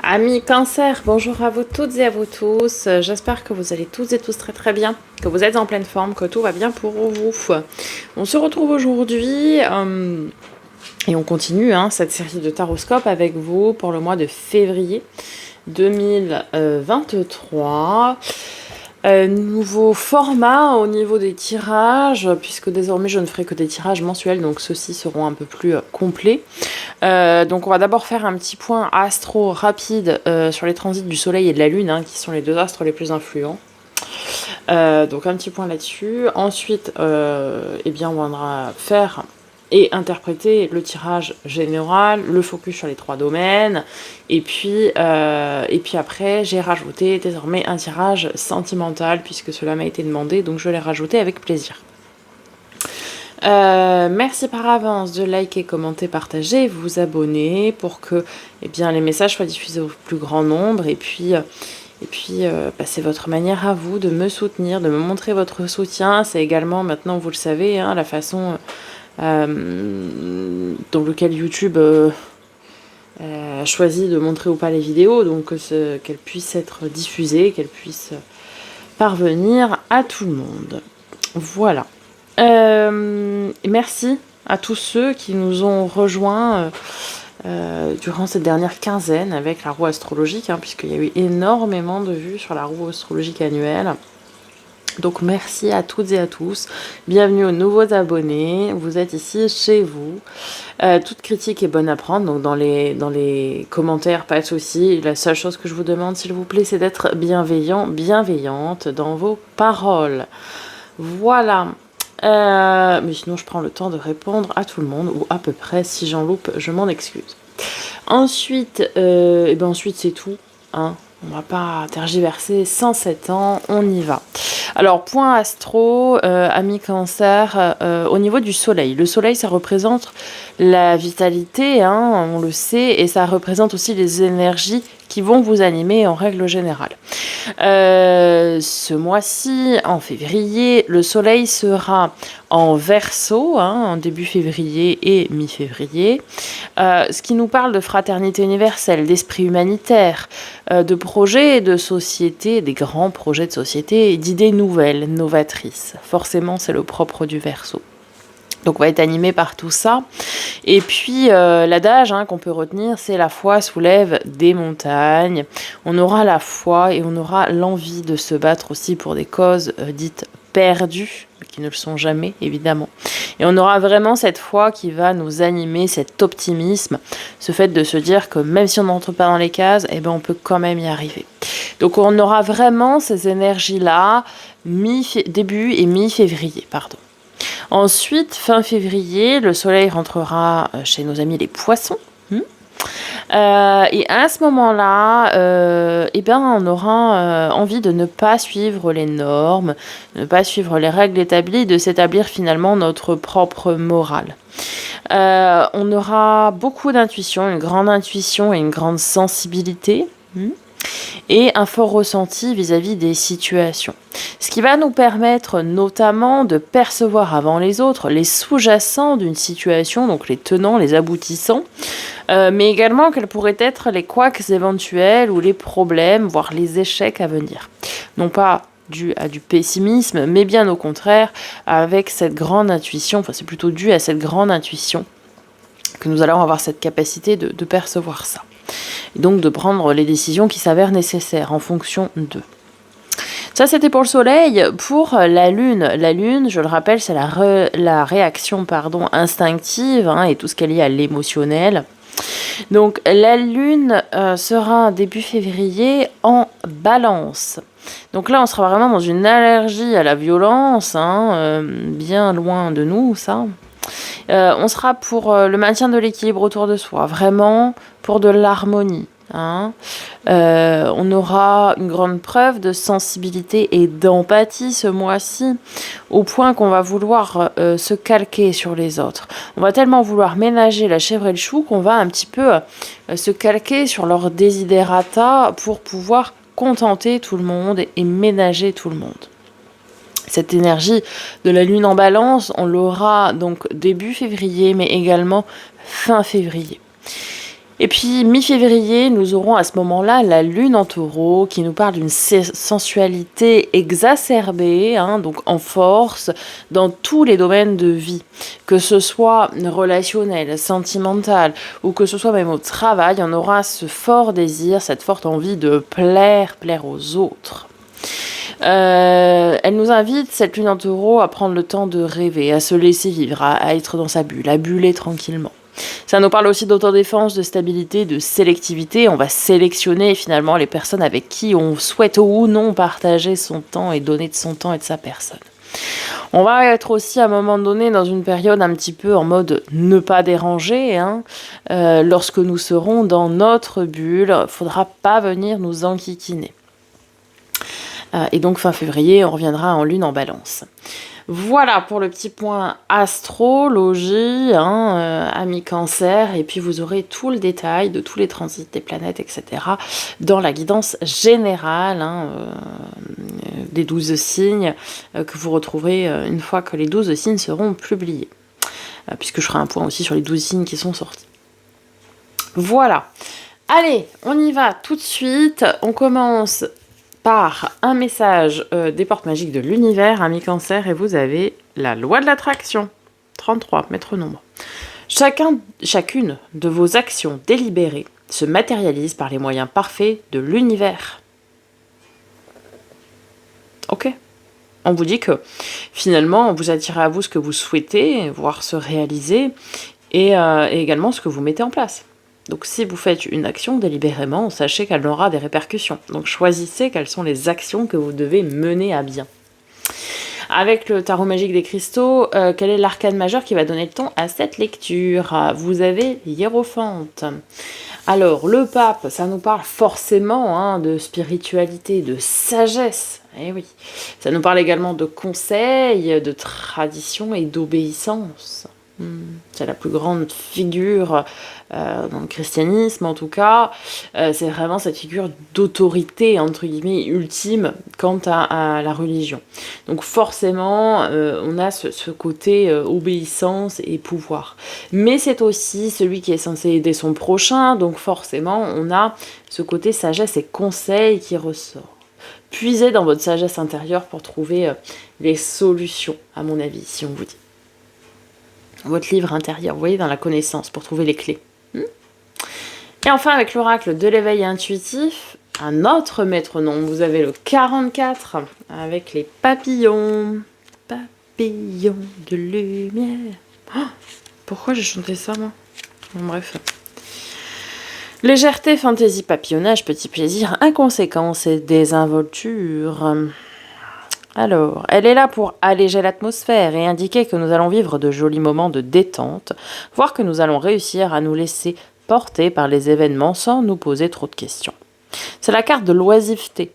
Amis Cancer, bonjour à vous toutes et à vous tous. J'espère que vous allez tous et tous très très bien, que vous êtes en pleine forme, que tout va bien pour vous. On se retrouve aujourd'hui et on continue cette série de taroscopes avec vous pour le mois de février 2023. Nouveau format au niveau des tirages, puisque désormais je ne ferai que des tirages mensuels, donc ceux-ci seront un peu plus complets. Donc on va d'abord faire un petit point astro rapide sur les transits du soleil et de la lune, qui sont les deux astres les plus influents. Donc un petit point là-dessus. Ensuite, on va faire et interpréter le tirage général, le focus sur les 3 domaines, et puis après j'ai rajouté désormais un tirage sentimental puisque cela m'a été demandé, donc je l'ai rajouté avec plaisir. Merci par avance de liker, commenter, partager, vous abonner pour que les messages soient diffusés au plus grand nombre, et puis c'est votre manière à vous de me soutenir, de me montrer votre soutien. C'est également, maintenant vous le savez, la façon dans lequel YouTube choisit de montrer ou pas les vidéos, donc qu'elles puissent être diffusées, qu'elles puissent parvenir à tout le monde. Voilà. Merci à tous ceux qui nous ont rejoints durant cette dernière quinzaine avec la roue astrologique, puisqu'il y a eu énormément de vues sur la roue astrologique annuelle. Donc merci à toutes et à tous, bienvenue aux nouveaux abonnés, vous êtes ici chez vous. Toute critique est bonne à prendre, donc dans les commentaires, pas de souci. La seule chose que je vous demande, s'il vous plaît, c'est d'être bienveillant, bienveillante dans vos paroles. Voilà. Mais sinon je prends le temps de répondre à tout le monde, ou à peu près. Si j'en loupe, je m'en excuse. Ensuite, ensuite c'est tout, on va pas tergiverser, 107 ans, on y va. Alors, point astro, amis Cancer, au niveau du soleil. Le soleil, ça représente la vitalité, on le sait, et ça représente aussi les énergies qui vont vous animer en règle générale. Ce mois-ci, en février, le soleil sera en Verseau, en début février et mi-février, ce qui nous parle de fraternité universelle, d'esprit humanitaire, de projets de société, des grands projets de société, d'idées nouvelles, novatrices. Forcément, c'est le propre du Verseau. Donc on va être animé par tout ça. Et puis l'adage qu'on peut retenir, c'est la foi soulève des montagnes. On aura la foi et on aura l'envie de se battre aussi pour des causes dites perdues, qui ne le sont jamais évidemment. Et on aura vraiment cette foi qui va nous animer, cet optimisme, ce fait de se dire que même si on n'entre pas dans les cases, on peut quand même y arriver. Donc on aura vraiment ces énergies-là début et mi-février, pardon. Ensuite, fin février, le soleil rentrera chez nos amis les poissons. Et à ce moment-là, on aura envie de ne pas suivre les normes, de ne pas suivre les règles établies, de s'établir finalement notre propre morale. On aura beaucoup d'intuition, une grande intuition et une grande sensibilité. Et un fort ressenti vis-à-vis des situations. Ce qui va nous permettre notamment de percevoir avant les autres les sous-jacents d'une situation, donc les tenants, les aboutissants, mais également quels pourraient être les couacs éventuels ou les problèmes, voire les échecs à venir. Non pas dû à du pessimisme, mais bien au contraire, avec cette grande intuition, c'est plutôt dû à cette grande intuition que nous allons avoir cette capacité de percevoir ça. Et donc de prendre les décisions qui s'avèrent nécessaires en fonction d'eux. Ça, c'était pour le soleil. Pour la lune, je le rappelle, c'est la réaction instinctive et tout ce qui est lié à l'émotionnel. Donc la lune sera début février en balance. Donc là, on sera vraiment dans une allergie à la violence, bien loin de nous, ça. On sera pour le maintien de l'équilibre autour de soi, vraiment pour de l'harmonie. On aura une grande preuve de sensibilité et d'empathie ce mois-ci, au point qu'on va vouloir se calquer sur les autres. On va tellement vouloir ménager la chèvre et le chou qu'on va un petit peu se calquer sur leurs desiderata pour pouvoir contenter tout le monde et ménager tout le monde. Cette énergie de la lune en balance, on l'aura donc début février, mais également fin février. Et puis, mi-février, nous aurons à ce moment-là la lune en taureau qui nous parle d'une sensualité exacerbée, hein, donc en force, dans tous les domaines de vie. Que ce soit relationnel, sentimental, ou que ce soit même au travail, on aura ce fort désir, cette forte envie de plaire aux autres. Elle nous invite, cette lune en taureau, à prendre le temps de rêver, à se laisser vivre, à être dans sa bulle, à buller tranquillement. Ça nous parle aussi d'autodéfense, de stabilité, de sélectivité. On va sélectionner finalement les personnes avec qui on souhaite ou non partager son temps et donner de son temps et de sa personne. On va être aussi à un moment donné dans une période un petit peu en mode ne pas déranger. Hein. Lorsque nous serons dans notre bulle, il ne faudra pas venir nous enquiquiner. Et donc fin février, on reviendra en lune en balance. Voilà pour le petit point astrologie, amis cancer, et puis vous aurez tout le détail de tous les transits des planètes, etc. dans la guidance générale des 12 signes que vous retrouverez une fois que les 12 signes seront publiés. Puisque je ferai un point aussi sur les 12 signes qui sont sortis. Voilà. Allez, on y va tout de suite. On commence par un message des portes magiques de l'univers, amis cancer, et vous avez la loi de l'attraction. 33, maître nombre. Chacune de vos actions délibérées se matérialise par les moyens parfaits de l'univers. Ok. On vous dit que finalement, vous attirez à vous ce que vous souhaitez, voir se réaliser, et également ce que vous mettez en place. Donc si vous faites une action délibérément, sachez qu'elle aura des répercussions. Donc choisissez quelles sont les actions que vous devez mener à bien. Avec le tarot magique des cristaux, quel est l'arcane majeur qui va donner le ton à cette lecture? Vous avez Hiérophante. Alors, le pape, ça nous parle forcément de spiritualité, de sagesse. Eh oui. Ça nous parle également de conseils, de tradition et d'obéissance. C'est la plus grande figure dans le christianisme, en tout cas. C'est vraiment cette figure d'autorité, entre guillemets, ultime quant à la religion. Donc forcément, on a ce côté obéissance et pouvoir. Mais c'est aussi celui qui est censé aider son prochain, donc forcément, on a ce côté sagesse et conseil qui ressort. Puisez dans votre sagesse intérieure pour trouver les solutions, à mon avis, si on vous dit. Votre livre intérieur, vous voyez, dans la connaissance, pour trouver les clés. Et enfin, avec l'oracle de l'éveil intuitif, un autre maître nom. Vous avez le 44, avec les papillons. Papillons de lumière. Oh, pourquoi j'ai chanté ça, moi? Bon, bref. Légèreté, fantaisie, papillonnage, petit plaisir, inconséquence et désinvolture. Alors, elle est là pour alléger l'atmosphère et indiquer que nous allons vivre de jolis moments de détente, voire que nous allons réussir à nous laisser porter par les événements sans nous poser trop de questions. C'est la carte de l'oisiveté.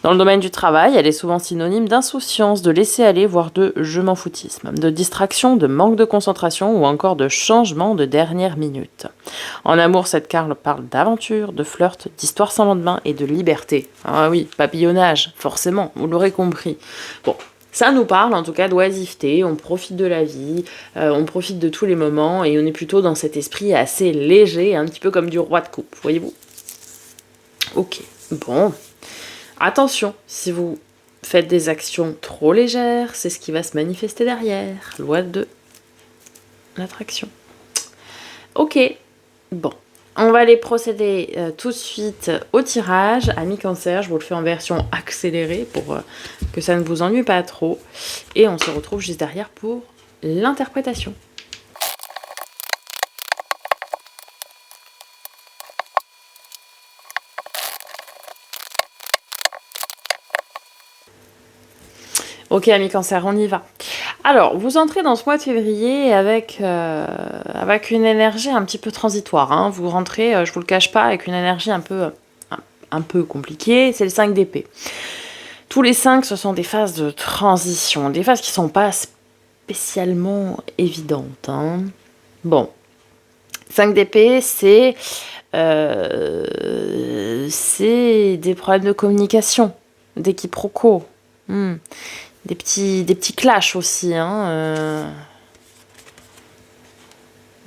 Dans le domaine du travail, elle est souvent synonyme d'insouciance, de laisser-aller, voire de je m'en foutisme, de distraction, de manque de concentration ou encore de changement de dernière minute. En amour, cette carte parle d'aventure, de flirt, d'histoire sans lendemain et de liberté. Ah oui, papillonnage, forcément, vous l'aurez compris. Bon, ça nous parle en tout cas d'oisiveté, on profite de la vie, on profite de tous les moments et on est plutôt dans cet esprit assez léger, un petit peu comme du roi de coupe, voyez-vous? Ok, bon. Attention, si vous faites des actions trop légères, c'est ce qui va se manifester derrière. Loi de l'attraction. Ok, bon. On va aller procéder tout de suite au tirage. Amis cancer, je vous le fais en version accélérée pour que ça ne vous ennuie pas trop. Et on se retrouve juste derrière pour l'interprétation. Ok, amis cancer, on y va. Alors, vous entrez dans ce mois de février avec une énergie un petit peu transitoire. Hein. Vous rentrez, je vous le cache pas, avec une énergie un peu compliquée. C'est le 5 d'épée. Tous les 5, ce sont des phases de transition, des phases qui sont pas spécialement évidentes. Hein. Bon, 5 d'épée, c'est des problèmes de communication, des quiproquos. Des petits clashs aussi. Des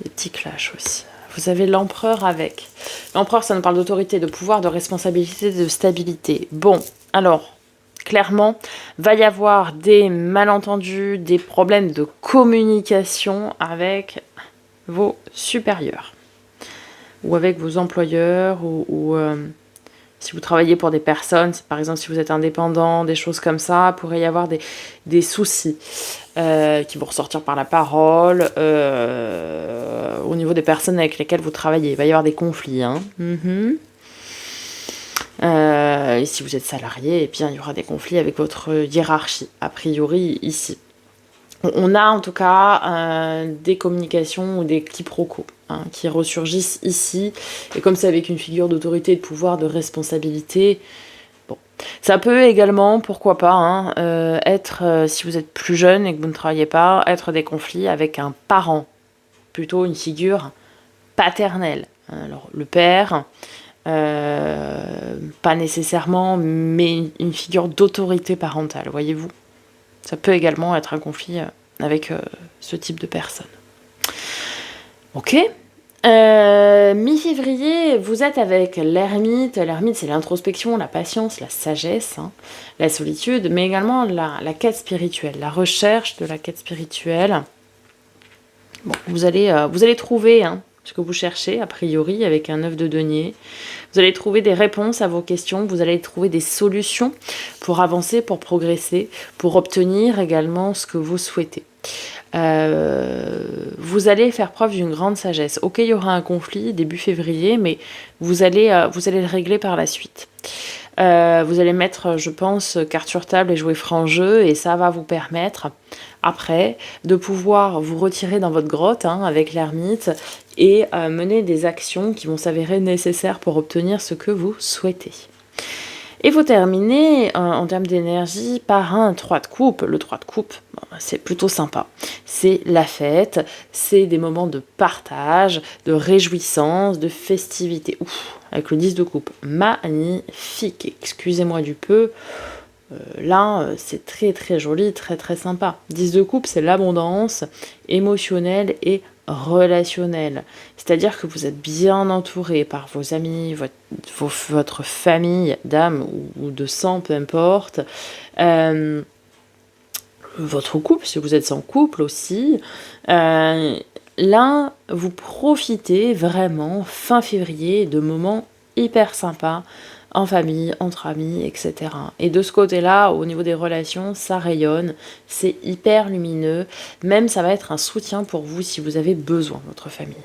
petits clashs aussi. vous avez l'empereur avec. L'empereur, ça nous parle d'autorité, de pouvoir, de responsabilité, de stabilité. Bon, alors, clairement, va y avoir des malentendus, des problèmes de communication avec vos supérieurs ou avec vos employeurs ou si vous travaillez pour des personnes, par exemple si vous êtes indépendant, des choses comme ça, pourrait y avoir des soucis qui vont ressortir par la parole au niveau des personnes avec lesquelles vous travaillez. Il va y avoir des conflits. Hein. Et si vous êtes salarié, eh bien, il y aura des conflits avec votre hiérarchie, a priori ici. On a en tout cas des communications ou des quiproquos qui ressurgissent ici. Et comme c'est avec une figure d'autorité, de pouvoir, de responsabilité, bon. Ça peut également, pourquoi pas, être, si vous êtes plus jeune et que vous ne travaillez pas, être des conflits avec un parent, plutôt une figure paternelle. Alors le père, pas nécessairement, mais une figure d'autorité parentale, voyez-vous. Ça peut également être un conflit avec ce type de personne. Ok. Mi-février, vous êtes avec l'ermite. L'ermite, c'est l'introspection, la patience, la sagesse, la solitude, mais également la quête spirituelle, la recherche de la quête spirituelle. Bon, vous allez trouver ce que vous cherchez, a priori, avec un œuf de denier. Vous allez trouver des réponses à vos questions, vous allez trouver des solutions pour avancer, pour progresser, pour obtenir également ce que vous souhaitez. Vous allez faire preuve d'une grande sagesse. Ok, il y aura un conflit début février, mais vous allez le régler par la suite. Vous allez mettre, je pense, carte sur table et jouer franc jeu, et ça va vous permettre, après, de pouvoir vous retirer dans votre grotte avec l'ermite et mener des actions qui vont s'avérer nécessaires pour obtenir ce que vous souhaitez. Et vous terminez en termes d'énergie par un 3 de coupe. Le 3 de coupe, c'est plutôt sympa. C'est la fête, c'est des moments de partage, de réjouissance, de festivité. Ouf, avec le 10 de coupe, magnifique. Excusez-moi du peu. Là, c'est très très joli, très très sympa. 10 de coupe, c'est l'abondance émotionnelle et relationnelle. C'est-à-dire que vous êtes bien entouré par vos amis, votre famille d'âme ou de sang, peu importe. Votre couple, si vous êtes en couple aussi. Là, vous profitez vraiment, fin février, de moments hyper sympas, en famille, entre amis, etc. Et de ce côté-là, au niveau des relations, ça rayonne, c'est hyper lumineux, même ça va être un soutien pour vous si vous avez besoin, votre famille.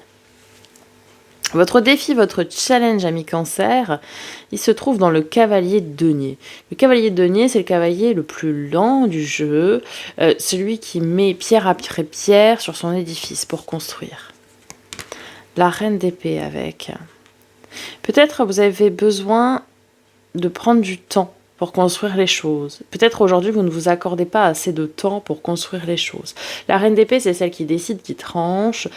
Votre défi, votre challenge, ami Cancer, il se trouve dans le cavalier de denier. Le cavalier de denier, c'est le cavalier le plus lent du jeu, celui qui met pierre après pierre sur son édifice pour construire. La reine d'épée avec. Peut-être vous avez besoin de prendre du temps pour construire les choses. Peut-être aujourd'hui, vous ne vous accordez pas assez de temps pour construire les choses. La reine d'épée, c'est celle qui décide, qui tranche,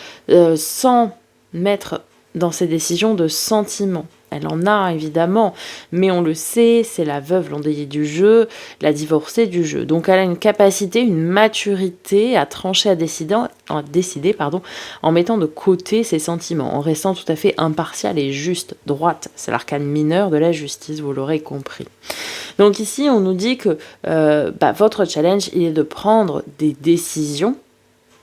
sans mettre dans ses décisions de sentiments. Elle en a évidemment, mais on le sait, c'est la veuve l'endeuillée du jeu, la divorcée du jeu. Donc elle a une capacité, une maturité à trancher, à décider, en mettant de côté ses sentiments, en restant tout à fait impartiale et juste, droite. C'est l'arcane mineur de la justice, vous l'aurez compris. Donc ici, on nous dit que votre challenge, il est de prendre des décisions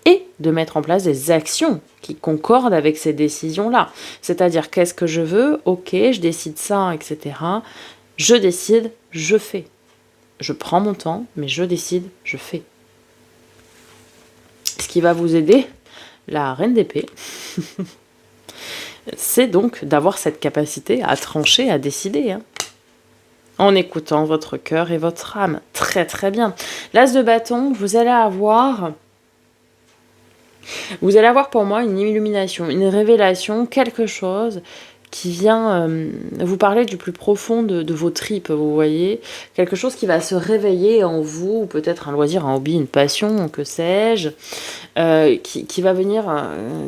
et de mettre en place des actions qui concordent avec ces décisions-là. C'est-à-dire, qu'est-ce que je veux? Ok, je décide ça, etc. Je décide, je fais. Je prends mon temps, mais je décide, je fais. Ce qui va vous aider, la reine d'épée, c'est donc d'avoir cette capacité à trancher, à décider, en écoutant votre cœur et votre âme. Très très bien. L'as de bâton, vous allez avoir pour moi une illumination, une révélation, quelque chose qui vient vous parler du plus profond de vos tripes, vous voyez. Quelque chose qui va se réveiller en vous, peut-être un loisir, un hobby, une passion, que sais-je, qui va venir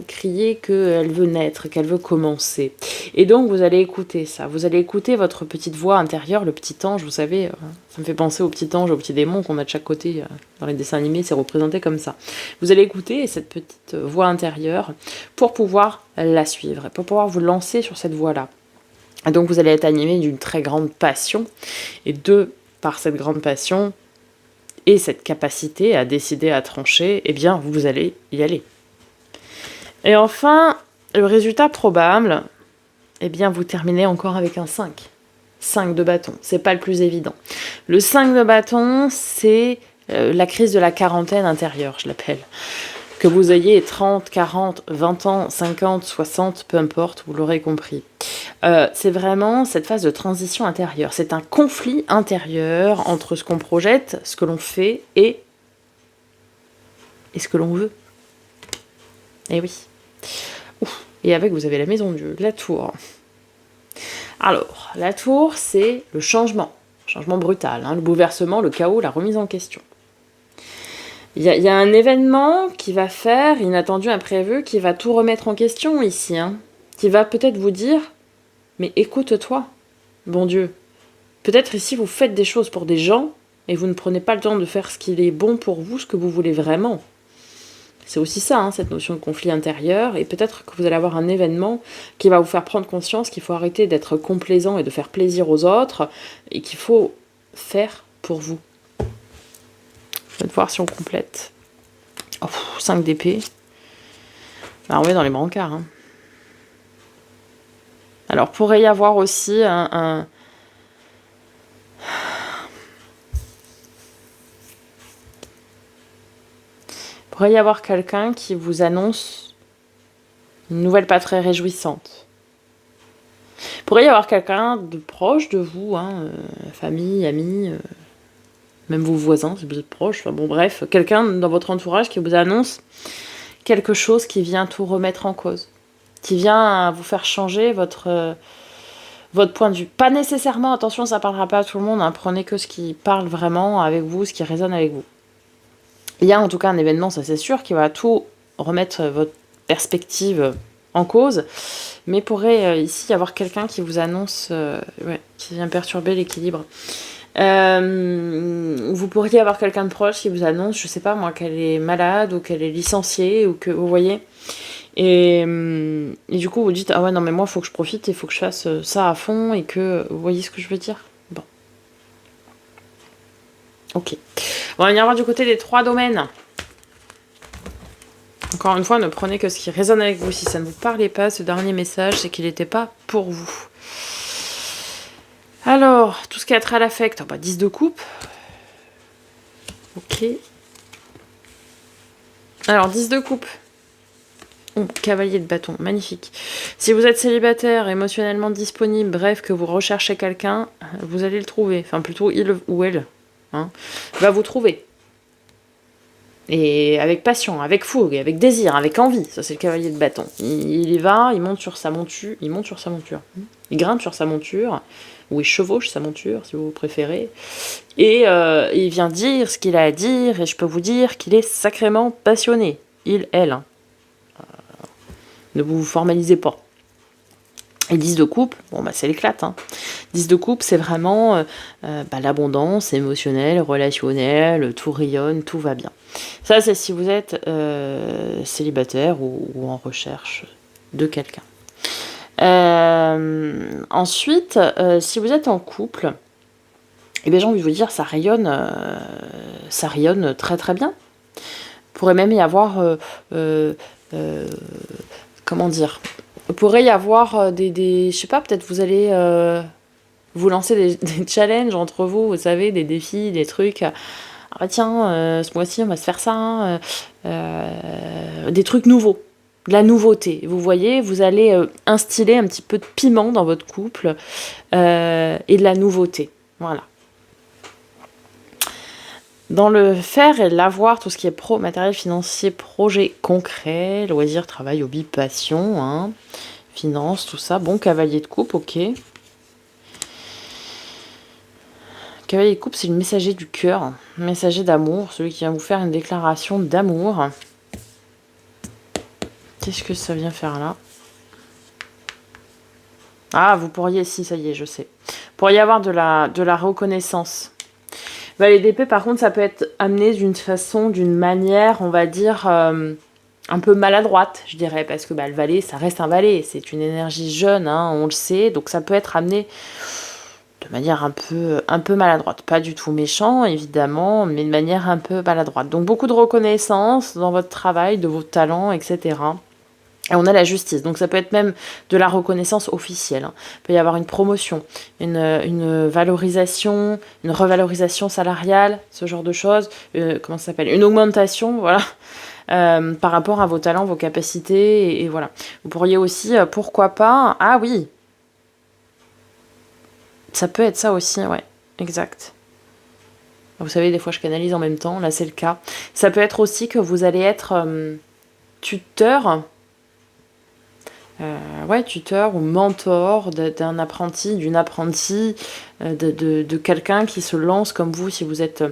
crier qu'elle veut naître, qu'elle veut commencer. Et donc vous allez écouter ça, vous allez écouter votre petite voix intérieure, le petit ange, vous savez, ça me fait penser au petit ange, au petit démon qu'on a de chaque côté dans les dessins animés, c'est représenté comme ça. Vous allez écouter cette petite voix intérieure pour pouvoir la suivre, et pour pouvoir vous lancer sur cette voie-là. Et donc vous allez être animé d'une très grande passion, et par cette grande passion et cette capacité à décider, à trancher, eh bien vous allez y aller. Et enfin, le résultat probable, eh bien vous terminez encore avec un 5. 5 de bâton, c'est pas le plus évident. Le 5 de bâton, c'est la crise de la quarantaine intérieure, je l'appelle. Que vous ayez 30, 40, 20 ans, 50, 60, peu importe, vous l'aurez compris. C'est vraiment cette phase de transition intérieure. C'est un conflit intérieur entre ce qu'on projette, ce que l'on fait et ce que l'on veut. Et oui. Ouf. Et avec, vous avez la maison Dieu, la tour. Alors, la tour, c'est le changement. Changement brutal, hein, le bouleversement, le chaos, la remise en question. Il y a un événement qui va faire, inattendu, imprévu, qui va tout remettre en question ici. Hein, qui va peut-être vous dire, mais écoute-toi, bon Dieu. Peut-être ici, vous faites des choses pour des gens, et vous ne prenez pas le temps de faire ce qui est bon pour vous, ce que vous voulez vraiment. C'est aussi ça, hein, cette notion de conflit intérieur, et peut-être que vous allez avoir un événement qui va vous faire prendre conscience qu'il faut arrêter d'être complaisant et de faire plaisir aux autres, et qu'il faut faire pour vous. Je vais voir si on complète. Oh, 5 d'épée. Bah, on est dans les brancards. Hein. Alors, pourrait y avoir aussi pourrait y avoir quelqu'un qui vous annonce une nouvelle pas très réjouissante. Pourrait y avoir quelqu'un de proche de vous, hein, famille, amis, même vos voisins, si vous êtes proches, enfin bon bref, quelqu'un dans votre entourage qui vous annonce quelque chose qui vient tout remettre en cause, qui vient vous faire changer votre point de vue. Pas nécessairement, attention, ça parlera pas à tout le monde, hein, prenez que ce qui parle vraiment avec vous, ce qui résonne avec vous. Il y a en tout cas un événement, ça c'est sûr, qui va tout remettre votre perspective en cause, mais pourrait ici y avoir quelqu'un qui vous annonce, qui vient perturber l'équilibre. Vous pourriez avoir quelqu'un de proche qui vous annonce, je sais pas moi, qu'elle est malade ou qu'elle est licenciée ou que vous voyez. Et du coup vous dites ah ouais non mais moi faut que je profite et faut que je fasse ça à fond et que vous voyez ce que je veux dire. Bon. Ok. On va venir voir du côté des 3 domaines. Encore une fois, ne prenez que ce qui résonne avec vous. Si ça ne vous parlait pas, ce dernier message, c'est qu'il n'était pas pour vous. Alors, tout ce qui a trait à l'affect, 10 de coupe. Ok. Alors, 10 de coupe. Cavalier de bâton, magnifique. Si vous êtes célibataire, émotionnellement disponible, bref, que vous recherchez quelqu'un, vous allez le trouver. Enfin, plutôt il ou elle va vous trouver. Et avec passion, avec fougue, avec désir, avec envie. Ça, c'est le cavalier de bâton. Il y va, il monte sur sa monture. Il grimpe sur sa monture. Ou il chevauche sa monture, si vous préférez. Et il vient dire ce qu'il a à dire. Et je peux vous dire qu'il est sacrément passionné. Il, elle. Ne vous formalisez pas. Et 10 de coupe, c'est l'éclate. 10 de coupe, c'est vraiment l'abondance émotionnelle, relationnelle, tout rayonne, tout va bien. Ça, c'est si vous êtes célibataire ou en recherche de quelqu'un. Ensuite, si vous êtes en couple, j'ai envie de vous dire, ça rayonne très très bien. Il pourrait même y avoir... comment dire, il pourrait y avoir des je sais pas, peut-être vous allez vous lancer des challenges entre vous, vous savez, des défis, des trucs. Ah tiens, ce mois-ci on va se faire ça, des trucs nouveaux, de la nouveauté. Vous voyez, vous allez instiller un petit peu de piment dans votre couple et de la nouveauté. Voilà. Dans le faire et l'avoir, tout ce qui est matériel financier, projet concret, loisirs, travail, hobby, passion, finance, tout ça. Bon, cavalier de coupe, ok. Cavalier de coupe, c'est le messager du cœur, messager d'amour, celui qui vient vous faire une déclaration d'amour. Qu'est-ce que ça vient faire là? Ah, vous pourriez, si, ça y est, je sais. Vous pourriez avoir de la reconnaissance. Valet d'épée, par contre, ça peut être amené d'une façon, d'une manière, on va dire, un peu maladroite, je dirais, parce que le valet, ça reste un valet, c'est une énergie jeune, hein, on le sait, donc ça peut être amené de manière un peu maladroite. Pas du tout méchant, évidemment, mais de manière un peu maladroite. Donc beaucoup de reconnaissance dans votre travail, de vos talents, etc. Et on a la justice, donc ça peut être même de la reconnaissance officielle. Hein. Il peut y avoir une promotion, une valorisation, une revalorisation salariale, ce genre de choses. Comment ça s'appelle? Une augmentation, voilà, par rapport à vos talents, vos capacités, et voilà. Vous pourriez aussi, pourquoi pas... Ah oui, ça peut être ça aussi, ouais, exact. Vous savez, des fois je canalise en même temps, là c'est le cas. Ça peut être aussi que vous allez être tuteur... tuteur ou mentor d'un apprenti, d'une apprentie, de quelqu'un qui se lance comme vous si vous êtes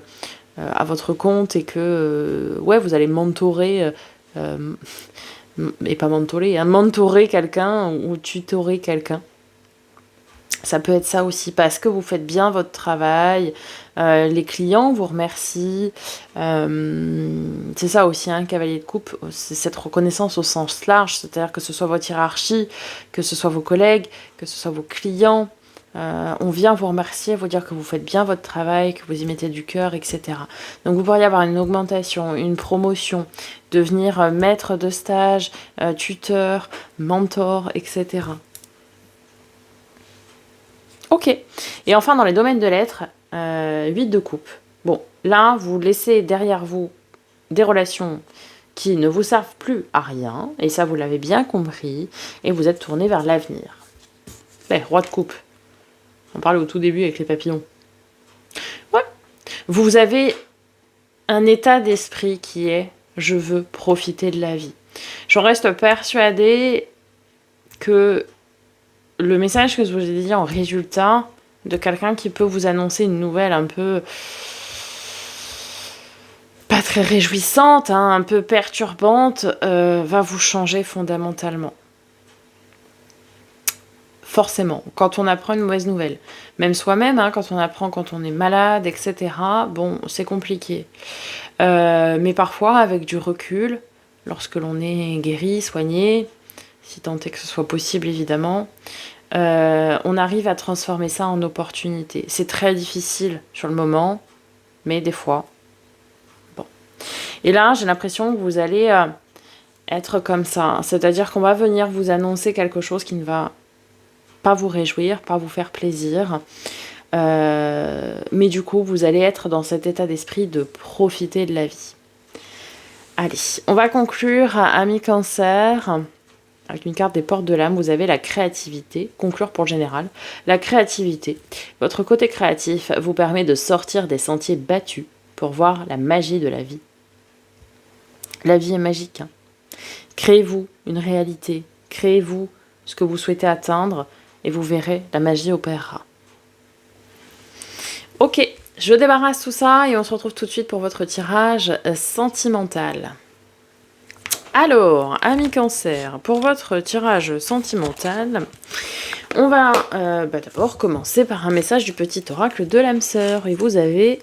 à votre compte et que vous allez mentorer, et pas mentorer, hein, mentorer quelqu'un ou tutorer quelqu'un. Ça peut être ça aussi, parce que vous faites bien votre travail, les clients vous remercient. C'est ça aussi, un cavalier de coupe, c'est cette reconnaissance au sens large, c'est-à-dire que ce soit votre hiérarchie, que ce soit vos collègues, que ce soit vos clients. On vient vous remercier, vous dire que vous faites bien votre travail, que vous y mettez du cœur, etc. Donc vous pourriez avoir une augmentation, une promotion, devenir maître de stage, tuteur, mentor, etc. Ok. Et enfin, dans les domaines de lettres, 8 de coupe. Bon, là, vous laissez derrière vous des relations qui ne vous servent plus à rien, et ça, vous l'avez bien compris, et vous êtes tourné vers l'avenir. Roi de coupe. On parlait au tout début avec les papillons. Ouais. Vous avez un état d'esprit qui est « je veux profiter de la vie ». J'en reste persuadée que le message que je vous ai dit en résultat de quelqu'un qui peut vous annoncer une nouvelle un peu pas très réjouissante, hein, un peu perturbante, va vous changer fondamentalement. Forcément, quand on apprend une mauvaise nouvelle. Même soi-même, hein, quand on apprend quand on est malade, etc., bon, c'est compliqué. Mais parfois, avec du recul, lorsque l'on est guéri, soigné, si tant est que ce soit possible, évidemment, on arrive à transformer ça en opportunité. C'est très difficile sur le moment, mais des fois. Bon. Et là, j'ai l'impression que vous allez être comme ça. C'est-à-dire qu'on va venir vous annoncer quelque chose qui ne va pas vous réjouir, pas vous faire plaisir. Mais du coup, vous allez être dans cet état d'esprit de profiter de la vie. Allez, on va conclure, amis Cancer. Avec une carte des portes de l'âme, vous avez la créativité. Conclure pour le général. La créativité. Votre côté créatif vous permet de sortir des sentiers battus pour voir la magie de la vie. La vie est magique. Hein. Créez-vous une réalité. Créez-vous ce que vous souhaitez atteindre et vous verrez, la magie opérera. Ok, je débarrasse tout ça et on se retrouve tout de suite pour votre tirage sentimental. Alors, amis Cancer, pour votre tirage sentimental, on va d'abord commencer par un message du petit oracle de l'âme sœur. Et vous avez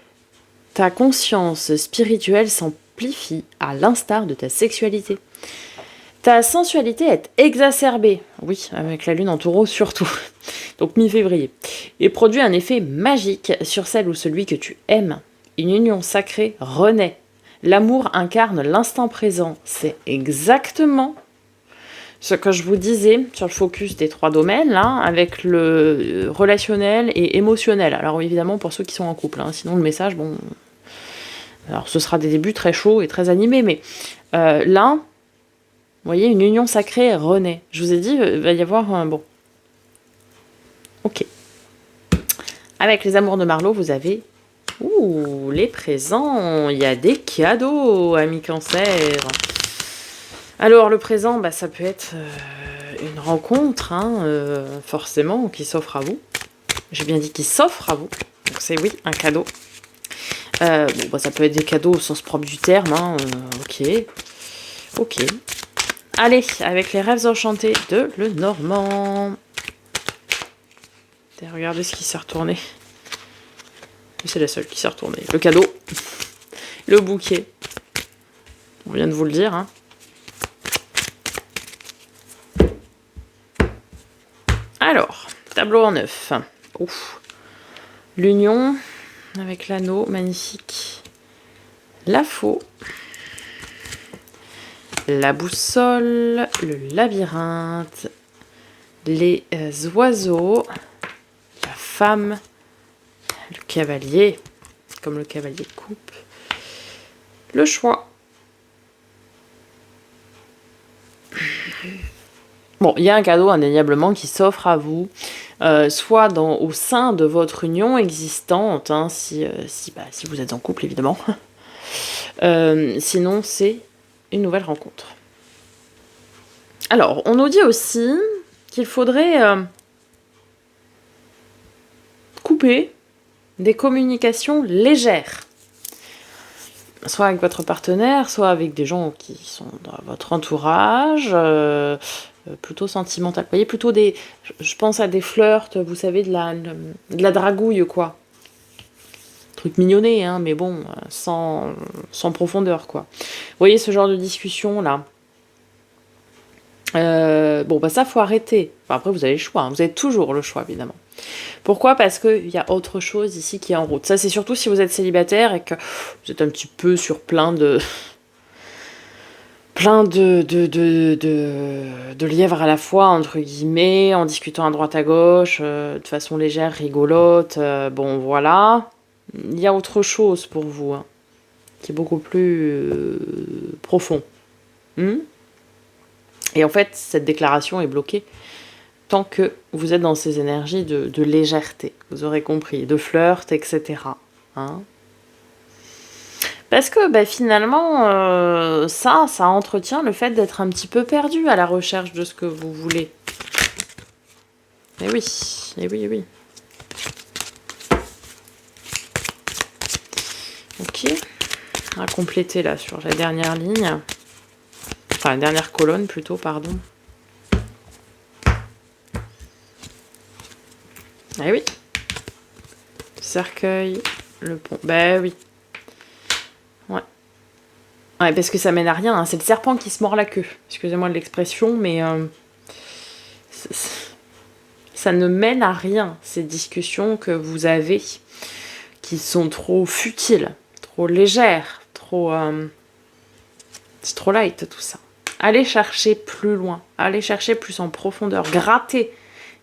« Ta conscience spirituelle s'amplifie à l'instar de ta sexualité. Ta sensualité est exacerbée, oui, avec la lune en taureau surtout, donc mi-février, et produit un effet magique sur celle ou celui que tu aimes. Une union sacrée renaît. L'amour incarne l'instant présent. C'est exactement ce que je vous disais sur le focus des 3 domaines, là, avec le relationnel et émotionnel. Alors évidemment, pour ceux qui sont en couple, hein, sinon le message, bon... Alors ce sera des débuts très chauds et très animés, mais là... Vous voyez, une union sacrée renaît. Je vous ai dit, il va y avoir un... Bon. Ok. Avec les amours de Marlowe, vous avez... Ouh, les présents. Il y a des cadeaux, amis Cancer. Alors, le présent, ça peut être une rencontre, hein, forcément, qui s'offre à vous. J'ai bien dit qui s'offre à vous. Donc c'est oui, un cadeau. Ça peut être des cadeaux au sens propre du terme. Hein, Ok. Allez, avec les rêves enchantés de Lenormand. Regardez ce qui s'est retourné. C'est la seule qui s'est retournée. Le cadeau. Le bouquet. On vient de vous le dire. Hein. Alors, tableau en 9. Ouf. L'union avec l'anneau, magnifique. La faux. La boussole, le labyrinthe, les oiseaux, la femme, le cavalier, comme le cavalier de coupe, le choix. Bon, il y a un cadeau indéniablement qui s'offre à vous, soit au sein de votre union existante, hein, si vous êtes en couple évidemment. Sinon, c'est une nouvelle rencontre. Alors, on nous dit aussi qu'il faudrait couper des communications légères. Soit avec votre partenaire, soit avec des gens qui sont dans votre entourage, plutôt sentimental. Vous voyez, plutôt je pense à des flirts, vous savez, de la dragouille, quoi. Truc mignonné, hein, mais bon, sans profondeur, quoi. Vous voyez ce genre de discussion, là. Bon, bah ça, faut arrêter. Enfin, après, vous avez le choix, hein. Vous avez toujours le choix, évidemment. Pourquoi ? Parce qu'il y a autre chose ici qui est en route. Ça, c'est surtout si vous êtes célibataire et que vous êtes un petit peu sur plein de lièvres à la fois, entre guillemets, en discutant à droite à gauche, de façon légère, rigolote. Bon, voilà. Il y a autre chose pour vous, hein, qui est beaucoup plus profond. Et en fait, cette déclaration est bloquée tant que vous êtes dans ces énergies de légèreté, vous aurez compris, de flirt, etc. Hein, parce que finalement, ça entretient le fait d'être un petit peu perdu à la recherche de ce que vous voulez. Et oui, et oui, et oui. Ok, on va compléter là sur la dernière ligne. Enfin, la dernière colonne plutôt, pardon. Eh oui. Cercueil, le pont. Ben oui. Ouais. Ouais, parce que ça mène à rien. Hein. C'est le serpent qui se mord la queue. Excusez-moi de l'expression, mais ça ne mène à rien, ces discussions que vous avez, qui sont trop futiles, trop légères, c'est trop light tout ça. Allez chercher plus loin, allez chercher plus en profondeur, grattez.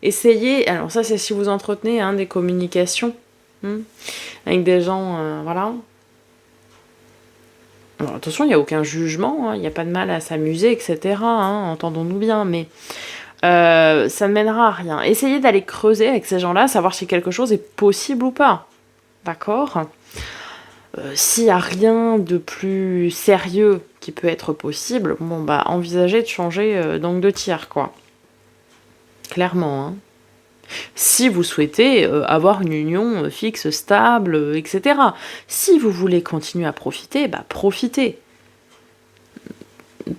Essayez, alors ça c'est si vous entretenez des communications avec des gens, voilà. Alors, attention, il n'y a aucun jugement, il n'y a pas de mal à s'amuser, etc. Entendons-nous bien, mais ça ne mènera à rien. Essayez d'aller creuser avec ces gens-là, savoir si quelque chose est possible ou pas. D'accord ? S'il n'y a rien de plus sérieux qui peut être possible, bon envisagez de changer d'angle de tir, quoi. Clairement, hein. Si vous souhaitez avoir une union fixe, stable, etc. Si vous voulez continuer à profiter, profitez.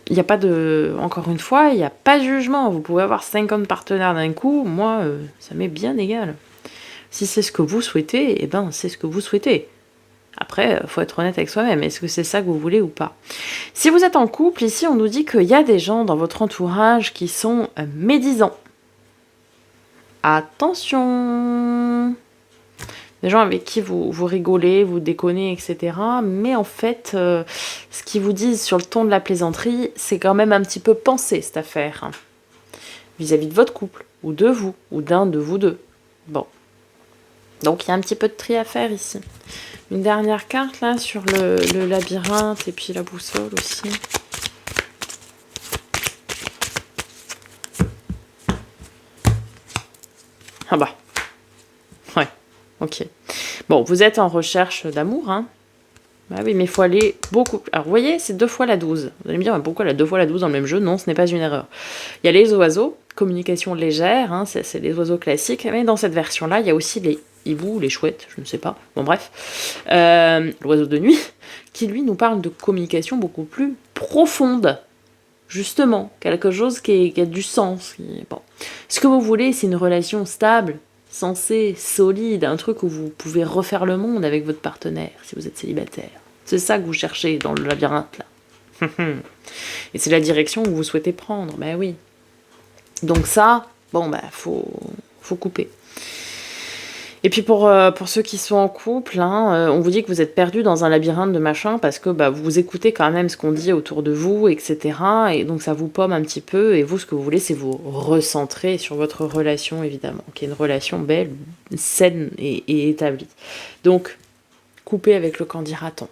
Il n'y a pas de... Encore une fois, il n'y a pas de jugement. Vous pouvez avoir 50 partenaires d'un coup. Moi, ça m'est bien égal. Si c'est ce que vous souhaitez, c'est ce que vous souhaitez. Après, il faut être honnête avec soi-même. Est-ce que c'est ça que vous voulez ou pas ? Si vous êtes en couple, ici, on nous dit qu'il y a des gens dans votre entourage qui sont médisants. Attention ! Des gens avec qui vous rigolez, vous déconnez, etc. Mais en fait, ce qu'ils vous disent sur le ton de la plaisanterie, c'est quand même un petit peu pensé, cette affaire. Vis-à-vis de votre couple, ou de vous, ou d'un de vous deux. Bon. Donc, il y a un petit peu de tri à faire ici. Une dernière carte, là, sur le labyrinthe, et puis la boussole aussi. Ah bah. Ouais, ok. Bon, vous êtes en recherche d'amour, hein. Bah oui, mais il faut aller beaucoup... Alors, vous voyez, c'est 2 fois la 12. Vous allez me dire, pourquoi la 2 fois la 12 dans le même jeu ? Non, ce n'est pas une erreur. Il y a les oiseaux, communication légère, c'est les oiseaux classiques, mais dans cette version-là, il y a aussi les hiboux, les chouettes, je ne sais pas. Bon, bref. L'oiseau de nuit, qui, lui, nous parle de communication beaucoup plus profonde. Justement, quelque chose qui a du sens. Bon. Ce que vous voulez, c'est une relation stable, sensée, solide, un truc où vous pouvez refaire le monde avec votre partenaire, si vous êtes célibataire. C'est ça que vous cherchez dans le labyrinthe, là. Et c'est la direction que vous souhaitez prendre, ben oui. Donc ça, bon, bah, faut couper. Et puis pour ceux qui sont en couple, hein, on vous dit que vous êtes perdu dans un labyrinthe de machin parce que bah, vous écoutez quand même ce qu'on dit autour de vous, etc. Et donc ça vous pomme un petit peu. Et vous, ce que vous voulez, c'est vous recentrer sur votre relation, évidemment, qui est une relation belle, saine et établie. Donc, coupez avec le candidaton.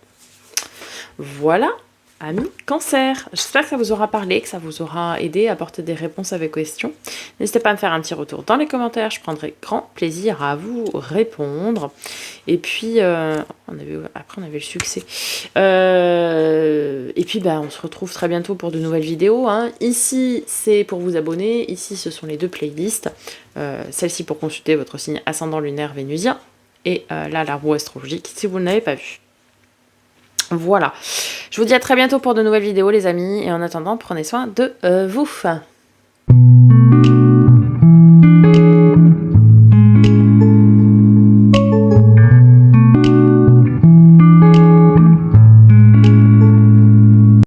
Voilà, amis Cancer. J'espère que ça vous aura parlé, que ça vous aura aidé à apporter des réponses à vos questions. N'hésitez pas à me faire un petit retour dans les commentaires, je prendrai grand plaisir à vous répondre. Et puis, après on avait le succès. Et puis, bah, on se retrouve très bientôt pour de nouvelles vidéos. Hein. Ici, c'est pour vous abonner. Ici, ce sont les 2 playlists. Celle-ci pour consulter votre signe ascendant lunaire vénusien. Et là, la roue astrologique, si vous ne l'avez pas vu. Voilà. Je vous dis à très bientôt pour de nouvelles vidéos, les amis. Et en attendant, prenez soin de vous.